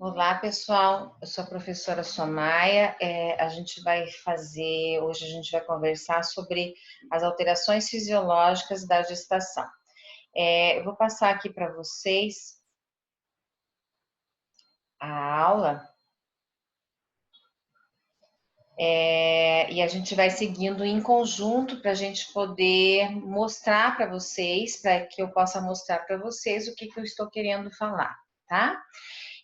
Olá, pessoal. Eu sou a professora Somaia. Hoje a gente vai conversar sobre as alterações fisiológicas da gestação. Eu vou passar aqui para vocês a aula, e a gente vai seguindo em conjunto para a gente poder mostrar para vocês, para que eu possa mostrar para vocês o que eu estou querendo falar, tá?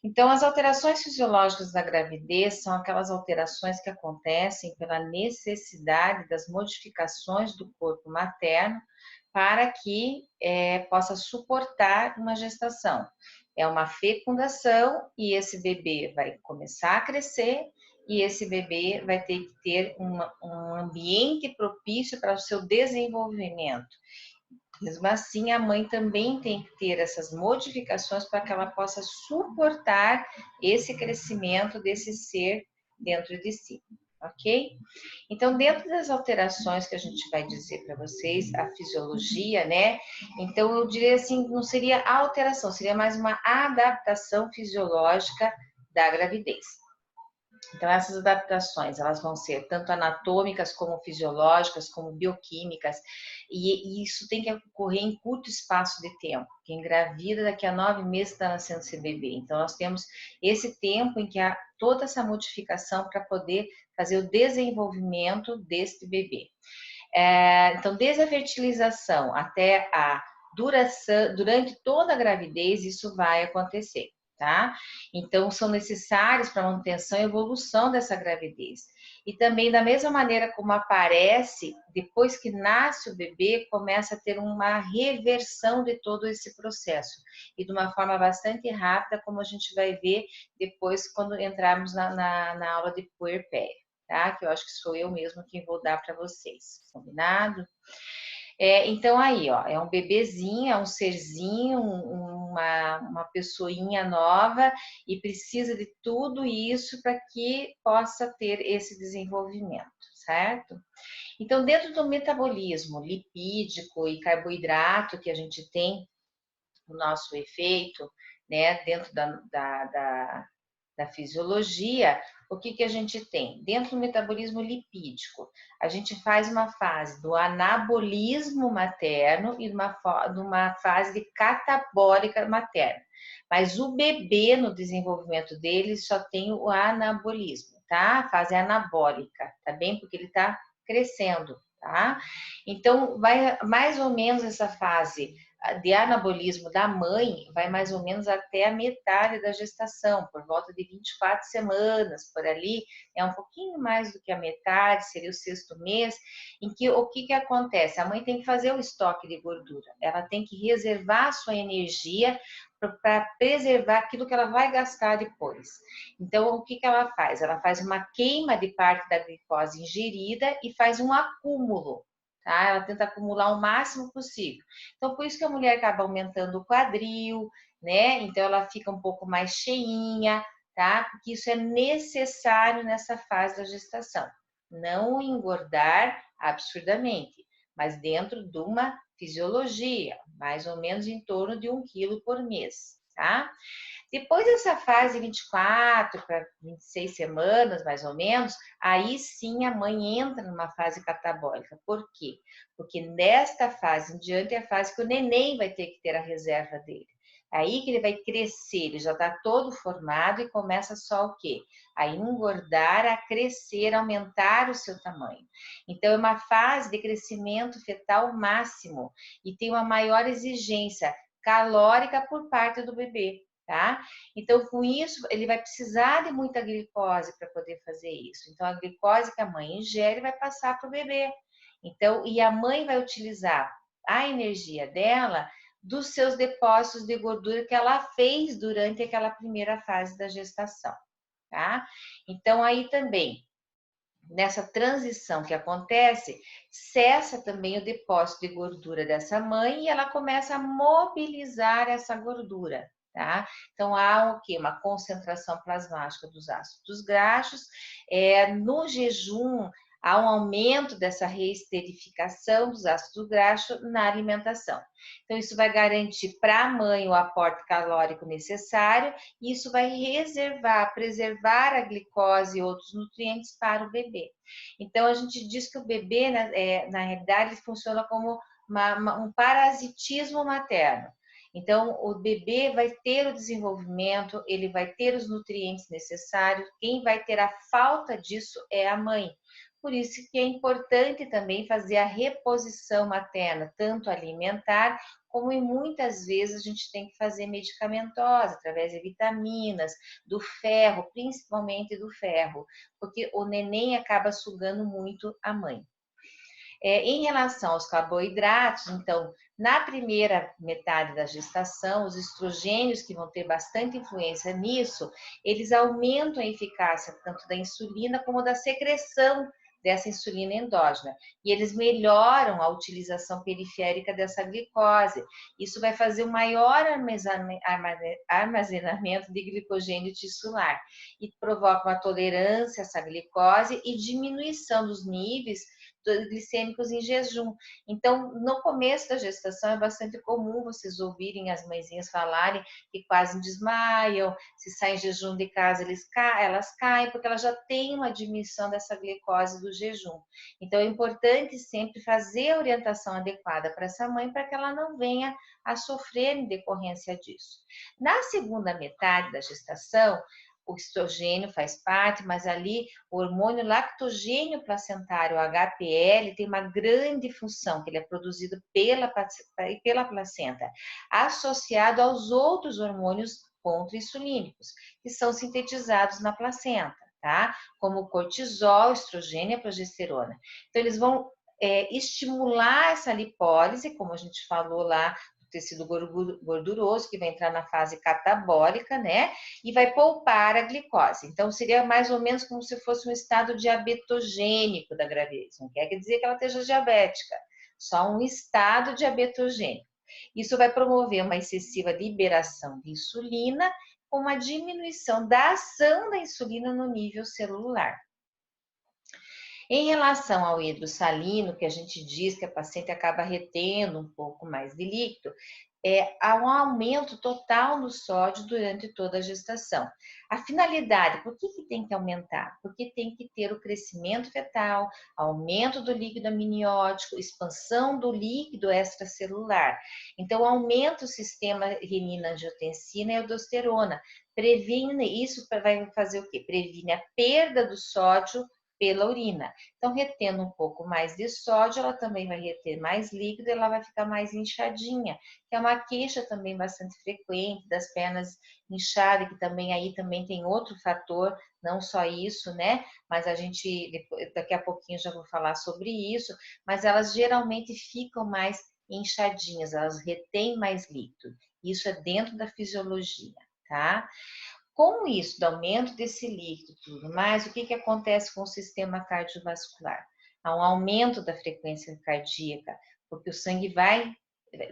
Então, as alterações fisiológicas da gravidez são aquelas alterações que acontecem pela necessidade das modificações do corpo materno para que possa suportar uma gestação. É uma fecundação e esse bebê vai começar a crescer e esse bebê vai ter que ter um ambiente propício para o seu desenvolvimento. Mesmo assim, a mãe também tem que ter essas modificações para que ela possa suportar esse crescimento desse ser dentro de si, ok? Então, dentro das alterações que a gente vai dizer para vocês, a fisiologia, né? Então, eu diria assim, não seria alteração, seria mais uma adaptação fisiológica da gravidez. Então, essas adaptações, elas vão ser tanto anatômicas, como fisiológicas, como bioquímicas, e isso tem que ocorrer em curto espaço de tempo. Quem engravida daqui a 9 meses está nascendo esse bebê. Então, nós temos esse tempo em que há toda essa modificação para poder fazer o desenvolvimento deste bebê. Então, desde a fertilização até a duração, durante toda a gravidez, isso vai acontecer. Tá? Então, são necessários para a manutenção e evolução dessa gravidez. E também, da mesma maneira como aparece, depois que nasce o bebê, começa a ter uma reversão de todo esse processo. E de uma forma bastante rápida, como a gente vai ver depois, quando entrarmos na aula de puerpério, tá? Que eu acho que sou eu mesmo quem vou dar para vocês, combinado? Então, aí, ó, é um bebezinho, é um serzinho, uma pessoinha nova e precisa de tudo isso para que possa ter esse desenvolvimento, certo? Então, dentro do metabolismo lipídico e carboidrato que a gente tem no nosso efeito, né, dentro da fisiologia, o que a gente tem? Dentro do metabolismo lipídico, a gente faz uma fase do anabolismo materno e uma fase de catabólica materna. Mas o bebê, no desenvolvimento dele, só tem o anabolismo, tá? A fase anabólica, tá bem? Porque ele tá crescendo, tá? Então, vai mais ou menos essa fase de anabolismo da mãe vai mais ou menos até a metade da gestação, por volta de 24 semanas, por ali, é um pouquinho mais do que a metade, seria o 6º mês, em que o que acontece? A mãe tem que fazer o estoque de gordura, ela tem que reservar a sua energia para preservar aquilo que ela vai gastar depois. Então, o que ela faz? Ela faz uma queima de parte da glicose ingerida e faz um acúmulo. Tá? Ela tenta acumular o máximo possível. Então, por isso que a mulher acaba aumentando o quadril, né? Então, ela fica um pouco mais cheinha, tá? Porque isso é necessário nessa fase da gestação. Não engordar absurdamente, mas dentro de uma fisiologia, mais ou menos em torno de 1 quilo por mês, tá? Depois dessa fase 24 para 26 semanas, mais ou menos, aí sim a mãe entra numa fase catabólica. Por quê? Porque nesta fase em diante é a fase que o neném vai ter que ter a reserva dele. Aí que ele vai crescer, ele já está todo formado e começa só o quê? A engordar, a crescer, a aumentar o seu tamanho. Então, é uma fase de crescimento fetal máximo e tem uma maior exigência calórica por parte do bebê. Tá? Então, com isso, ele vai precisar de muita glicose para poder fazer isso. Então, a glicose que a mãe ingere vai passar para o bebê. Então, e a mãe vai utilizar a energia dela dos seus depósitos de gordura que ela fez durante aquela primeira fase da gestação, tá? Então, aí também, nessa transição que acontece, cessa também o depósito de gordura dessa mãe e ela começa a mobilizar essa gordura, tá? Então, há o quê? Uma concentração plasmática dos ácidos graxos. No jejum, há um aumento dessa reesterificação dos ácidos graxos na alimentação. Então, isso vai garantir para a mãe o aporte calórico necessário e isso vai preservar a glicose e outros nutrientes para o bebê. Então, a gente diz que o bebê, na realidade, ele funciona como um parasitismo materno. Então, o bebê vai ter o desenvolvimento, ele vai ter os nutrientes necessários, quem vai ter a falta disso é a mãe. Por isso que é importante também fazer a reposição materna, tanto alimentar, como muitas vezes a gente tem que fazer medicamentosa, através de vitaminas, do ferro, principalmente do ferro, porque o neném acaba sugando muito a mãe. Em relação aos carboidratos, então, na primeira metade da gestação, os estrogênios, que vão ter bastante influência nisso, eles aumentam a eficácia tanto da insulina como da secreção dessa insulina endógena. E eles melhoram a utilização periférica dessa glicose. Isso vai fazer um maior armazenamento de glicogênio tissular e provoca uma tolerância a essa glicose e diminuição dos níveis glicêmicos em jejum. Então, no começo da gestação é bastante comum vocês ouvirem as mãezinhas falarem que quase desmaiam, se saem em jejum de casa elas caem, porque elas já têm uma diminuição dessa glicose do jejum. Então, é importante sempre fazer a orientação adequada para essa mãe para que ela não venha a sofrer em decorrência disso. Na segunda metade da gestação, o estrogênio faz parte, mas ali o hormônio lactogênio placentário, o HPL, tem uma grande função, que ele é produzido pela placenta, associado aos outros hormônios contra-insulínicos, que são sintetizados na placenta, tá? Como o cortisol, estrogênio e a progesterona. Então, eles vão estimular essa lipólise, como a gente falou lá, tecido gorduroso, que vai entrar na fase catabólica, né? E vai poupar a glicose. Então, seria mais ou menos como se fosse um estado diabetogênico da gravidez. Não quer dizer que ela esteja diabética, só um estado diabetogênico. Isso vai promover uma excessiva liberação de insulina, com uma diminuição da ação da insulina no nível celular. Em relação ao hidrossalino, que a gente diz que a paciente acaba retendo um pouco mais de líquido, há um aumento total no sódio durante toda a gestação. A finalidade, por que tem que aumentar? Porque tem que ter o crescimento fetal, aumento do líquido amniótico, expansão do líquido extracelular. Então, aumenta o sistema renina-angiotensina e aldosterona. Previne, isso vai fazer o quê? Previne a perda do sódio pela urina. Então, retendo um pouco mais de sódio, ela também vai reter mais líquido, ela vai ficar mais inchadinha, que é uma queixa também bastante frequente das pernas inchadas, que também aí também tem outro fator, não só isso, né? Mas a gente, daqui a pouquinho já vou falar sobre isso, mas elas geralmente ficam mais inchadinhas, elas retêm mais líquido. Isso é dentro da fisiologia, tá? Com isso, do aumento desse líquido e tudo mais, o que acontece com o sistema cardiovascular? Há um aumento da frequência cardíaca, porque o sangue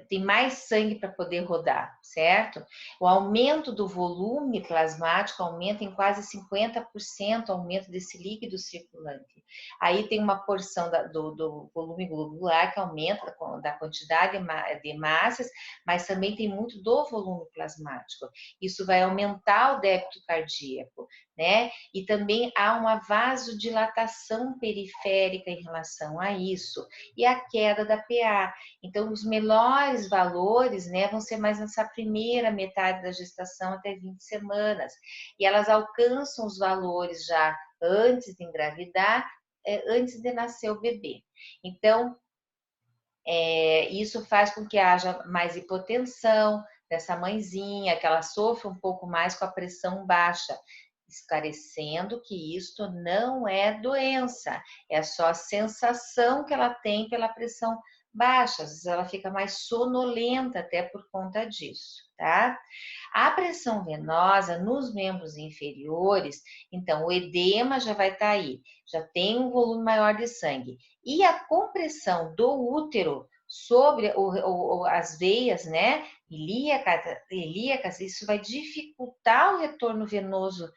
tem mais sangue para poder rodar, certo? O aumento do volume plasmático aumenta em quase 50% o aumento desse líquido circulante. Aí tem uma porção do volume globular que aumenta da quantidade de massas, mas também tem muito do volume plasmático. Isso vai aumentar o débito cardíaco, né? E também há uma vasodilatação periférica em relação a isso, e a queda da PA. Então, os melhores valores, né, vão ser mais nessa primeira metade da gestação, até 20 semanas. E elas alcançam os valores já antes de engravidar, antes de nascer o bebê. Então, isso faz com que haja mais hipotensão dessa mãezinha, que ela sofre um pouco mais com a pressão baixa, esclarecendo que isto não é doença, é só a sensação que ela tem pela pressão baixa, às vezes ela fica mais sonolenta até por conta disso, tá? A pressão venosa nos membros inferiores, então o edema já vai estar aí, já tem um volume maior de sangue. E a compressão do útero sobre as veias, né, ilíacas, isso vai dificultar o retorno venoso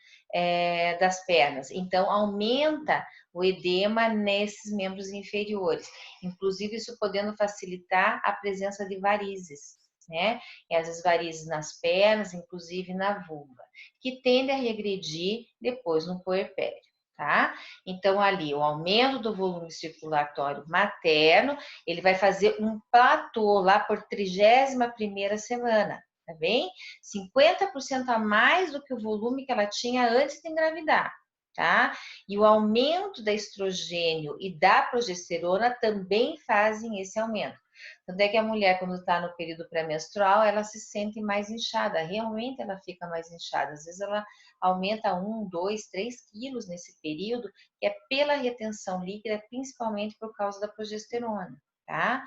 das pernas. Então, aumenta o edema nesses membros inferiores, inclusive isso podendo facilitar a presença de varizes, né? E às vezes varizes nas pernas, inclusive na vulva, que tende a regredir depois no puerpério, tá? Então, ali, o aumento do volume circulatório materno, ele vai fazer um platô lá por 31ª semana, tá bem? 50% a mais do que o volume que ela tinha antes de engravidar, tá? E o aumento da estrogênio e da progesterona também fazem esse aumento. Tanto é que a mulher, quando está no período pré-menstrual, ela se sente mais inchada, realmente ela fica mais inchada. Às vezes ela aumenta 1, 2, 3 quilos nesse período, que é pela retenção líquida, principalmente por causa da progesterona, tá?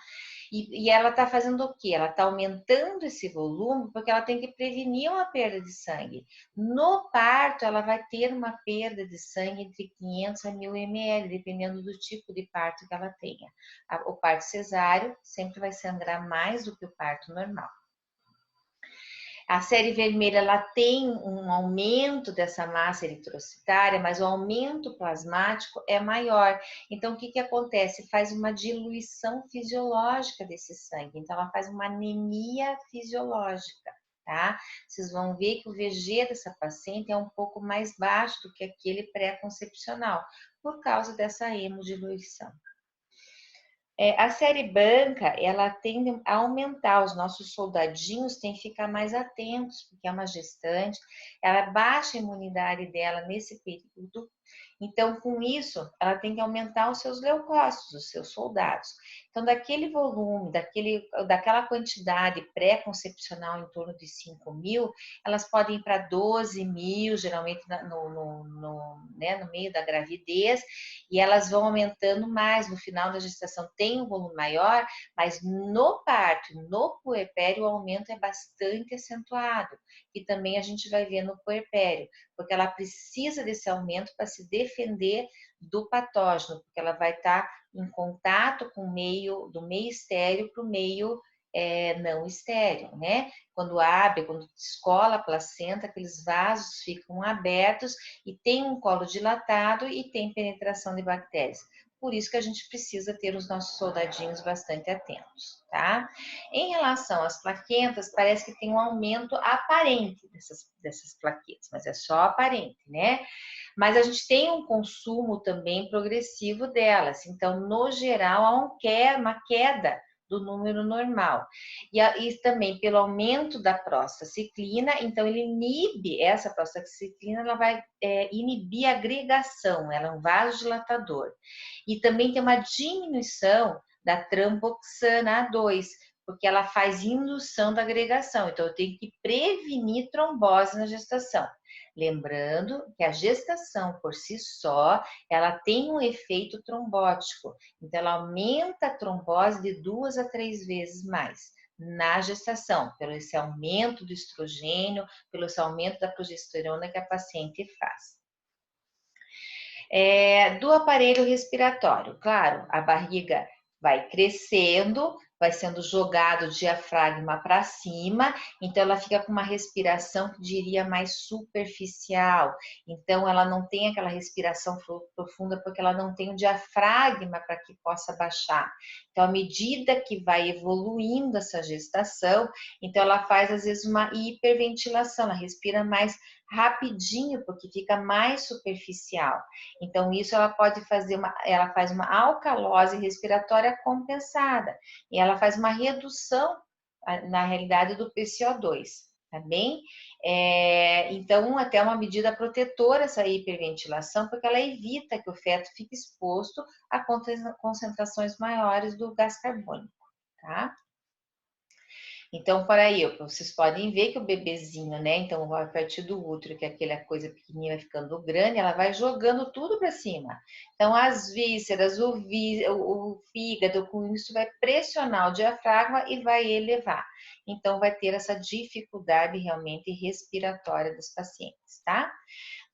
E ela está fazendo o quê? Ela está aumentando esse volume porque ela tem que prevenir uma perda de sangue. No parto, ela vai ter uma perda de sangue entre 500 a 1000 ml, dependendo do tipo de parto que ela tenha. O parto cesáreo sempre vai sangrar mais do que o parto normal. A série vermelha ela tem um aumento dessa massa eritrocitária, mas o aumento plasmático é maior. Então, o que, que acontece? Faz uma diluição fisiológica desse sangue. Então, ela faz uma anemia fisiológica, tá? Vocês vão ver que o VG dessa paciente é um pouco mais baixo do que aquele pré-concepcional, por causa dessa hemodiluição. A série branca, ela tende a aumentar, os nossos soldadinhos têm que ficar mais atentos, porque é uma gestante, ela baixa a imunidade dela nesse período, então com isso, ela tem que aumentar os seus leucócitos, os seus soldados. Então daquele volume, daquela quantidade pré-concepcional em torno de 5.000, elas podem ir para 12.000, geralmente né, no meio da gravidez, e elas vão aumentando mais, no final da gestação tem um volume maior, mas no parto, no puerpério, o aumento é bastante acentuado, e também a gente vai ver no puerpério, porque ela precisa desse aumento para se defender do patógeno, porque ela vai estar em contato com o meio, do meio estéreo para o meio não estéreo, né? Quando abre, quando descola a placenta, aqueles vasos ficam abertos e tem um colo dilatado e tem penetração de bactérias. Por isso que a gente precisa ter os nossos soldadinhos bastante atentos, tá? Em relação às plaquetas, parece que tem um aumento aparente dessas plaquetas, mas é só aparente, né? Mas a gente tem um consumo também progressivo delas. Então, no geral, há uma queda do número normal. E também pelo aumento da prostaciclina, então ele inibe, essa prostaciclina, ela vai inibir a agregação, ela é um vasodilatador. E também tem uma diminuição da trampoxana A2, porque ela faz indução da agregação, então eu tenho que prevenir trombose na gestação. Lembrando que a gestação por si só, ela tem um efeito trombótico, então ela aumenta a trombose de 2 a 3 vezes mais na gestação, pelo esse aumento do estrogênio, pelo esse aumento da progesterona que a paciente faz. Do aparelho respiratório, claro, a barriga vai crescendo, vai sendo jogado o diafragma para cima, então ela fica com uma respiração que diria mais superficial. Então ela não tem aquela respiração profunda porque ela não tem o diafragma para que possa baixar. Então à medida que vai evoluindo essa gestação, então ela faz às vezes uma hiperventilação, ela respira mais rapidinho porque fica mais superficial. Então isso ela ela faz uma alcalose respiratória compensada e ela faz uma redução na realidade do PCO2, tá bem? Então até uma medida protetora essa hiperventilação porque ela evita que o feto fique exposto a concentrações maiores do gás carbônico, tá? Então, para aí, vocês podem ver que o bebezinho, né? Então, a partir do útero, que é aquela coisa pequenininha vai ficando grande, ela vai jogando tudo para cima. Então, as vísceras, o fígado, com isso vai pressionar o diafragma e vai elevar. Então, vai ter essa dificuldade realmente respiratória dos pacientes, tá?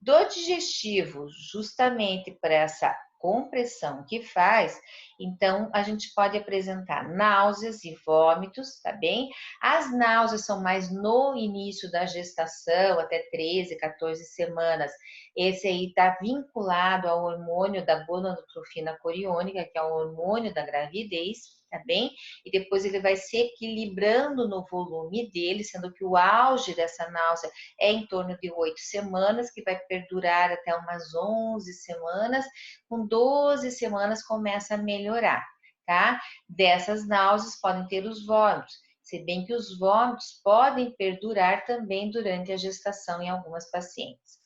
Do digestivo, justamente para essa compressão que faz, então a gente pode apresentar náuseas e vômitos, tá bem? As náuseas são mais no início da gestação, até 13, 14 semanas. Esse aí está vinculado ao hormônio da gonadotrofina coriônica, que é o hormônio da gravidez, tá bem? E depois ele vai se equilibrando no volume dele, sendo que o auge dessa náusea é em torno de 8 semanas, que vai perdurar até umas 11 semanas. Com 12 semanas começa a melhorar, tá? Dessas náuseas podem ter os vômitos, se bem que os vômitos podem perdurar também durante a gestação em algumas pacientes.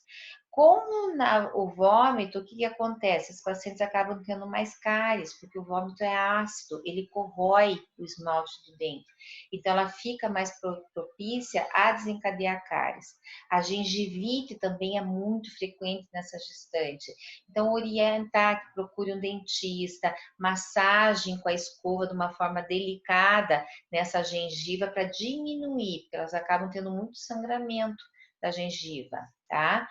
O vômito, o que acontece? Os pacientes acabam tendo mais cáries, porque o vômito é ácido, ele corrói o esmalte do dente. Então, ela fica mais propícia a desencadear cáries. A gengivite também é muito frequente nessa gestante. Então, orientar que procure um dentista, massagem com a escova de uma forma delicada nessa gengiva para diminuir, porque elas acabam tendo muito sangramento da gengiva, tá?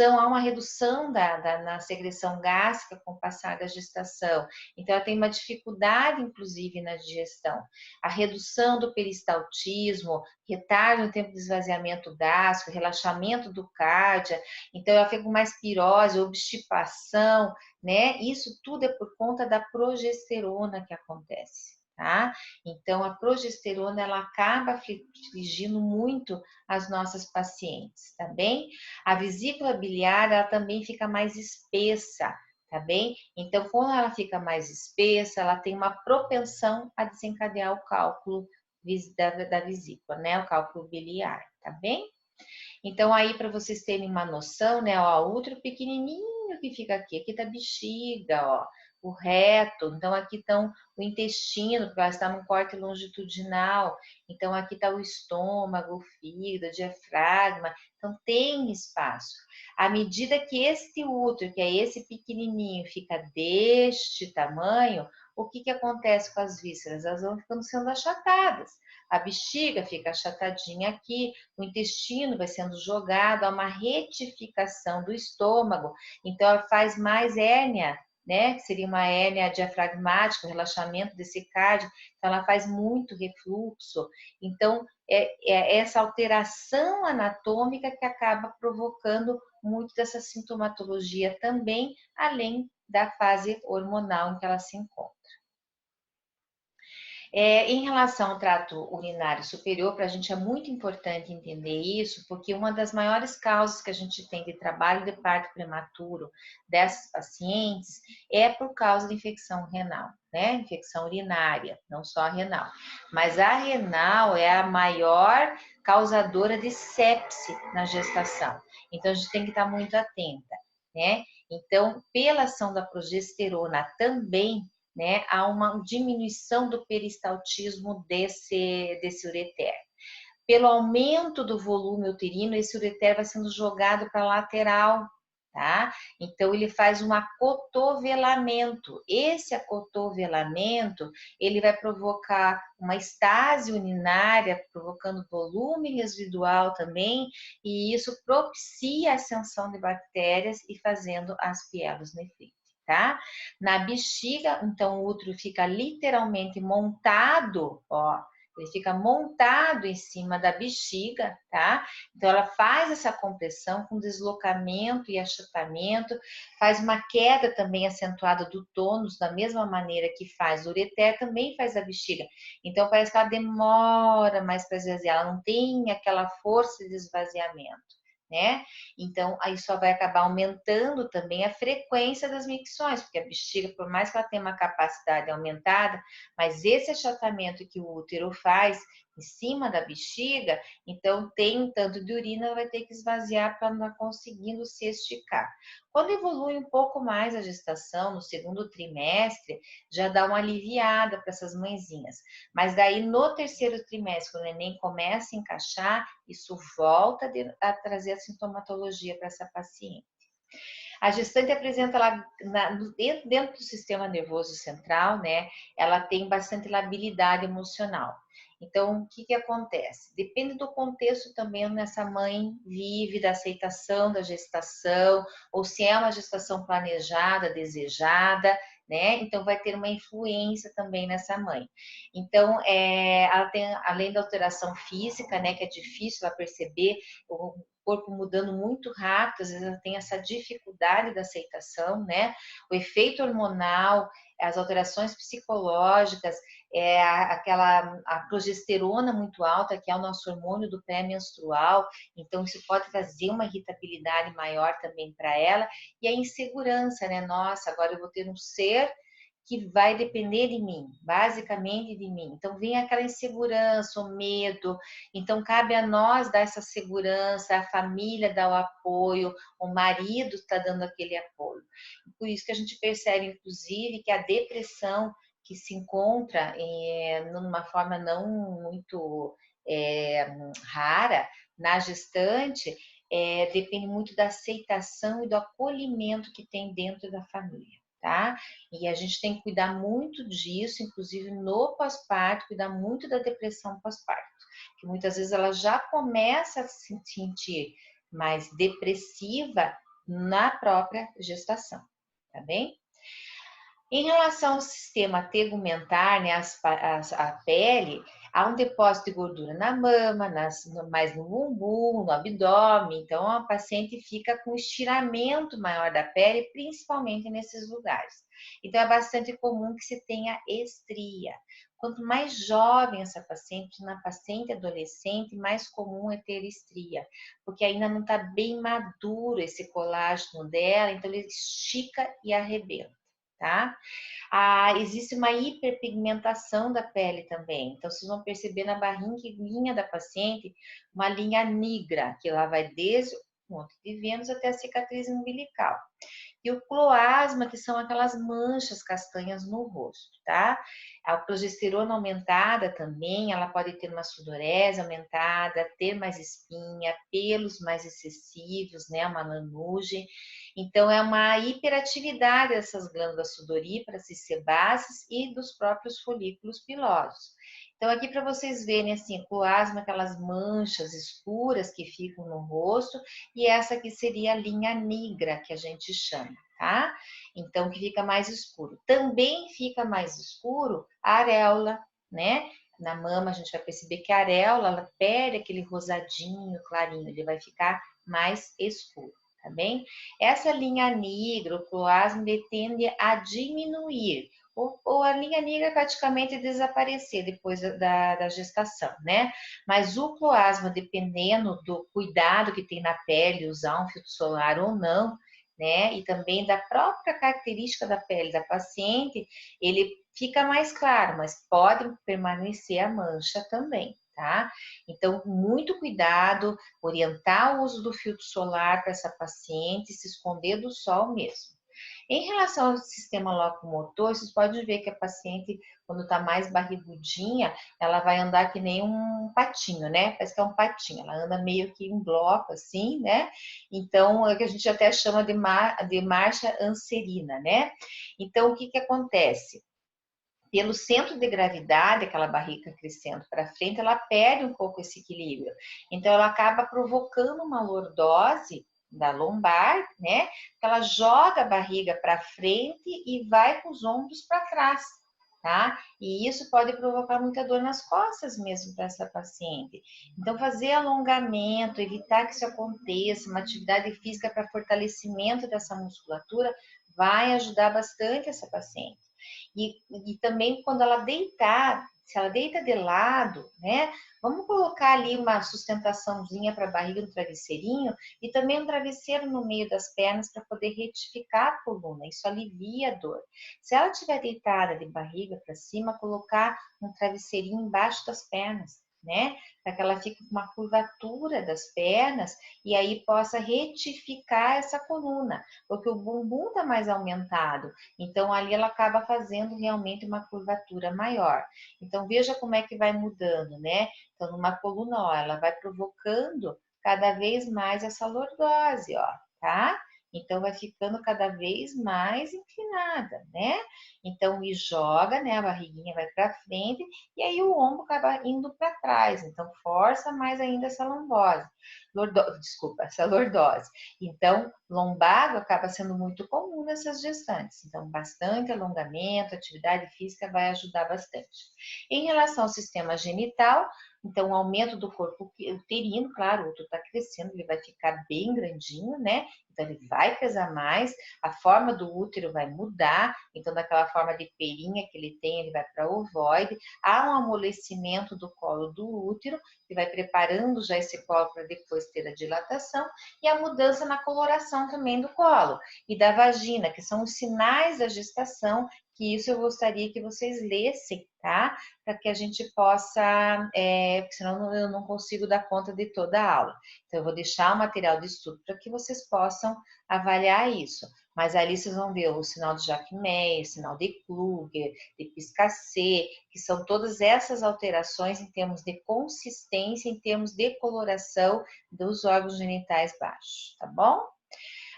Há uma redução na secreção gástrica com o passar da gestação. Então, ela tem uma dificuldade, inclusive, na digestão. A redução do peristaltismo, retardo no tempo de esvaziamento gástrico, relaxamento do cárdia. Então, ela fica com mais pirose, obstipação, né? Isso tudo é por conta da progesterona que acontece. Tá? Então, a progesterona ela acaba afligindo muito as nossas pacientes, tá bem? A vesícula biliar ela também fica mais espessa, tá bem? Então, quando ela fica mais espessa, ela tem uma propensão a desencadear o cálculo da vesícula, né? O cálculo biliar, tá bem? Então, aí, para vocês terem uma noção, né? Ó, o útero pequenininho que fica aqui da bexiga, ó, o reto. Então, aqui estão o intestino, porque ela está no corte longitudinal. Então, aqui está o estômago, o fígado, o diafragma. Então, tem espaço. À medida que este útero, que é esse pequenininho, fica deste tamanho, o que acontece com as vísceras? Elas vão ficando sendo achatadas. A bexiga fica achatadinha aqui, o intestino vai sendo jogado, há uma retificação do estômago, então ela faz mais hérnia, né? Que seria uma hérnia diafragmática, o relaxamento desse cardio, então ela faz muito refluxo. Então, é essa alteração anatômica que acaba provocando muito dessa sintomatologia também, além da fase hormonal em que ela se encontra. Em relação ao trato urinário superior, para a gente é muito importante entender isso, porque uma das maiores causas que a gente tem de trabalho de parto prematuro dessas pacientes é por causa de infecção renal, né? Infecção urinária, não só a renal. Mas a renal é a maior causadora de sepse na gestação. Então, a gente tem que estar muito atenta, né? Então, pela ação da progesterona também, né, há uma diminuição do peristaltismo desse ureter. Pelo aumento do volume uterino, esse ureter vai sendo jogado para a lateral, tá? Então, ele faz um acotovelamento. Esse acotovelamento, ele vai provocar uma estase urinária, provocando volume residual também, e isso propicia a ascensão de bactérias e fazendo as pielonefrites. Tá? Na bexiga, então o útero fica literalmente montado, ó, ele fica montado em cima da bexiga, tá? Então ela faz essa compressão com deslocamento e achatamento, faz uma queda também acentuada do tônus, da mesma maneira que faz o ureter, também faz a bexiga. Então parece que ela demora mais para esvaziar, ela não tem aquela força de esvaziamento, né? Então, aí só vai acabar aumentando também a frequência das micções, porque a bexiga, por mais que ela tenha uma capacidade aumentada, mas esse achatamento que o útero faz em cima da bexiga, então tem um tanto de urina, vai ter que esvaziar para não conseguindo se esticar. Quando evolui um pouco mais a gestação, no segundo trimestre, já dá uma aliviada para essas mãezinhas. Mas daí no terceiro trimestre, quando o neném começa a encaixar, isso volta a trazer a sintomatologia para essa paciente. A gestante apresenta lá dentro do sistema nervoso central, né? Ela tem bastante labilidade emocional. Então, o que que acontece? Depende do contexto também onde essa mãe vive, da aceitação da gestação, ou se é uma gestação planejada, desejada, né? Então, vai ter uma influência também nessa mãe. Então, ela tem, além da alteração física, né, que é difícil ela perceber, o corpo mudando muito rápido, às vezes ela tem essa dificuldade da aceitação, né? O efeito hormonal, as alterações psicológicas, a progesterona muito alta, que é o nosso hormônio do pré-menstrual, então isso pode trazer uma irritabilidade maior também para ela, e a insegurança, né? Nossa, agora eu vou ter um ser que vai depender de mim, basicamente de mim. Então vem aquela insegurança, o medo. Então cabe a nós dar essa segurança, a família dar o apoio, o marido está dando aquele apoio. Por isso que a gente percebe, inclusive, que a depressão que se encontra numa forma não muito rara na gestante, depende muito da aceitação e do acolhimento que tem dentro da família, tá? E a gente tem que cuidar muito disso, inclusive no pós-parto, cuidar muito da depressão pós-parto, que muitas vezes ela já começa a se sentir mais depressiva na própria gestação, tá bem? Em relação ao sistema tegumentar, né, a pele, há um depósito de gordura na mama, mais no bumbum, no abdômen. Então, a paciente fica com estiramento maior da pele, principalmente nesses lugares. Então, é bastante comum que se tenha estria. Quanto mais jovem essa paciente, na paciente adolescente, mais comum é ter estria, porque ainda não está bem maduro esse colágeno dela, então ele estica e arrebenta, tá? Existe uma hiperpigmentação da pele também. Então, vocês vão perceber na barriguinha da paciente uma linha negra, que lá vai desde o ponto de Vênus até a cicatriz umbilical. E o cloasma, que são aquelas manchas castanhas no rosto, tá? A progesterona aumentada também, ela pode ter uma sudorese aumentada, ter mais espinha, pelos mais excessivos, né? Uma lanugem. Então, é uma hiperatividade dessas glândulas sudoríparas e sebáceas e dos próprios folículos pilosos. Então, aqui para vocês verem, assim, cloasma, aquelas manchas escuras que ficam no rosto, e essa aqui seria a linha negra, que a gente chama, tá? Então, que fica mais escuro. Também fica mais escuro a areola, né? Na mama, a gente vai perceber que a areola, ela perde aquele rosadinho clarinho, ele vai ficar mais escuro, tá bem? Essa linha negra, o cloasma, ele tende a diminuir, ou a linha negra praticamente desaparecer depois da gestação, né? Mas o cloasma, dependendo do cuidado que tem na pele, usar um filtro solar ou não, né? E também da própria característica da pele da paciente, ele fica mais claro, mas pode permanecer a mancha também, tá? Então, muito cuidado, orientar o uso do filtro solar para essa paciente, se esconder do sol mesmo. Em relação ao sistema locomotor, vocês podem ver que a paciente, quando está mais barrigudinha, ela vai andar que nem um patinho, né? Parece que é um patinho, ela anda meio que em bloco, assim, né? Então, é que a gente até chama de marcha anserina, né? Então, o que que acontece? Pelo centro de gravidade, aquela barriga crescendo para frente, ela perde um pouco esse equilíbrio. Então, ela acaba provocando uma lordose da lombar, né? Ela joga a barriga para frente e vai com os ombros para trás, tá? E isso pode provocar muita dor nas costas mesmo para essa paciente. Então, fazer alongamento, evitar que isso aconteça, uma atividade física para fortalecimento dessa musculatura vai ajudar bastante essa paciente. E também quando ela deitar, se ela deita de lado, né? Vamos colocar ali uma sustentaçãozinha para a barriga no travesseirinho e também um travesseiro no meio das pernas para poder retificar a coluna. Isso alivia a dor. Se ela estiver deitada de barriga para cima, colocar um travesseirinho embaixo das pernas, né? Para que ela fique com uma curvatura das pernas e aí possa retificar essa coluna, porque o bumbum está mais aumentado. Então, ali ela acaba fazendo realmente uma curvatura maior. Então, veja como é que vai mudando, né? Então, numa coluna, ó, ela vai provocando cada vez mais essa lordose, ó, tá? Então, vai ficando cada vez mais inclinada, né? Então, e joga, né? A barriguinha vai para frente e aí o ombro acaba indo para trás. Então, força mais ainda essa lombose. Desculpa, essa lordose. Então, lombago acaba sendo muito comum nessas gestantes. Então, bastante alongamento, atividade física vai ajudar bastante. Em relação ao sistema genital, então, o aumento do corpo uterino, claro, o útero está crescendo, ele vai ficar bem grandinho, né? Então, ele vai pesar mais, a forma do útero vai mudar, então, daquela forma de perinha que ele tem, ele vai para ovoide. Há um amolecimento do colo do útero, que vai preparando já esse colo para depois ter a dilatação, e a mudança na coloração também do colo e da vagina, que são os sinais da gestação, que isso eu gostaria que vocês lessem, tá? Para que a gente possa, porque senão eu não consigo dar conta de toda a aula. Então, eu vou deixar o material de estudo para que vocês possam avaliar isso. Mas ali vocês vão ver o sinal de Jacques-Meyer, sinal de Kluger, de Piscacet, que são todas essas alterações em termos de consistência, em termos de coloração dos órgãos genitais baixos, tá bom?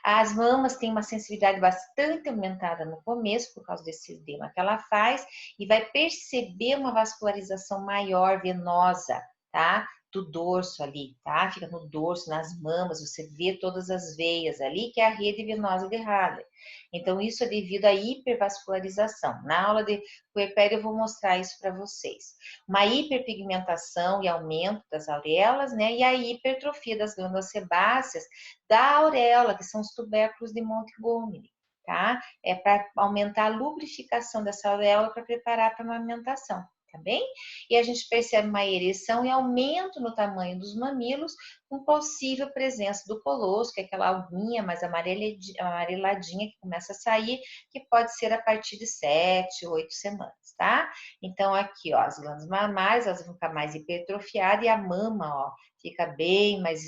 As mamas têm uma sensibilidade bastante aumentada no começo, por causa desse edema que ela faz, e vai perceber uma vascularização maior, venosa, tá? Do dorso ali, tá? Fica no dorso, nas mamas, você vê todas as veias ali, que é a rede venosa de Haller. Então, isso é devido à hipervascularização. Na aula de puerpério, eu vou mostrar isso para vocês. Uma hiperpigmentação e aumento das auréolas, né? E a hipertrofia das glândulas sebáceas da auréola, que são os tubérculos de Montgomery, tá? É para aumentar a lubrificação dessa auréola para preparar para a amamentação, tá bem? E a gente percebe uma ereção e aumento no tamanho dos mamilos, com possível presença do colosso, que é aquela alguinha mais amareladinha que começa a sair, que pode ser a partir de 7, 8 semanas, tá? Então, aqui, ó, as glândulas mamárias, elas vão ficar mais hipertrofiadas e a mama, ó, fica bem mais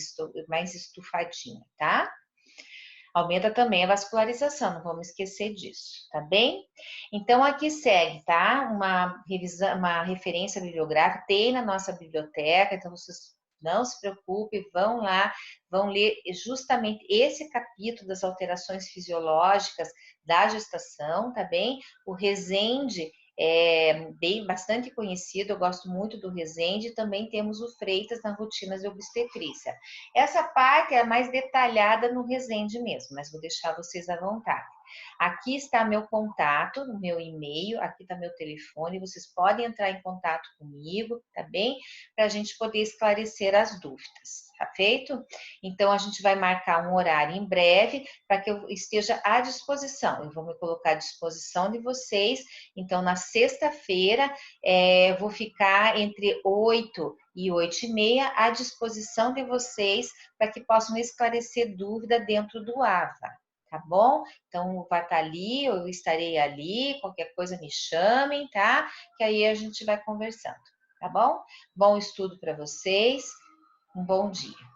estufadinha, tá? Aumenta também a vascularização, não vamos esquecer disso, tá bem? Então, aqui segue, tá? Uma revisão, uma referência bibliográfica, tem na nossa biblioteca, então vocês não se preocupem, vão lá, vão ler justamente esse capítulo das alterações fisiológicas da gestação, tá bem? O Rezende é bem bastante conhecido, eu gosto muito do Rezende, também temos o Freitas nas rotinas de obstetrícia. Essa parte é a mais detalhada no Resende mesmo, mas vou deixar vocês à vontade. Aqui está meu contato, meu e-mail, aqui está meu telefone, vocês podem entrar em contato comigo, tá bem? Para a gente poder esclarecer as dúvidas, tá feito? Então, a gente vai marcar um horário em breve para que eu esteja à disposição. Eu vou me colocar à disposição de vocês. Então, na sexta-feira, vou ficar entre 8 e 8h30 à disposição de vocês para que possam esclarecer dúvida dentro do AVA, tá bom? Então, vai estar ali, eu estarei ali, qualquer coisa me chamem, tá? Que aí a gente vai conversando, tá bom? Bom estudo para vocês, um bom dia.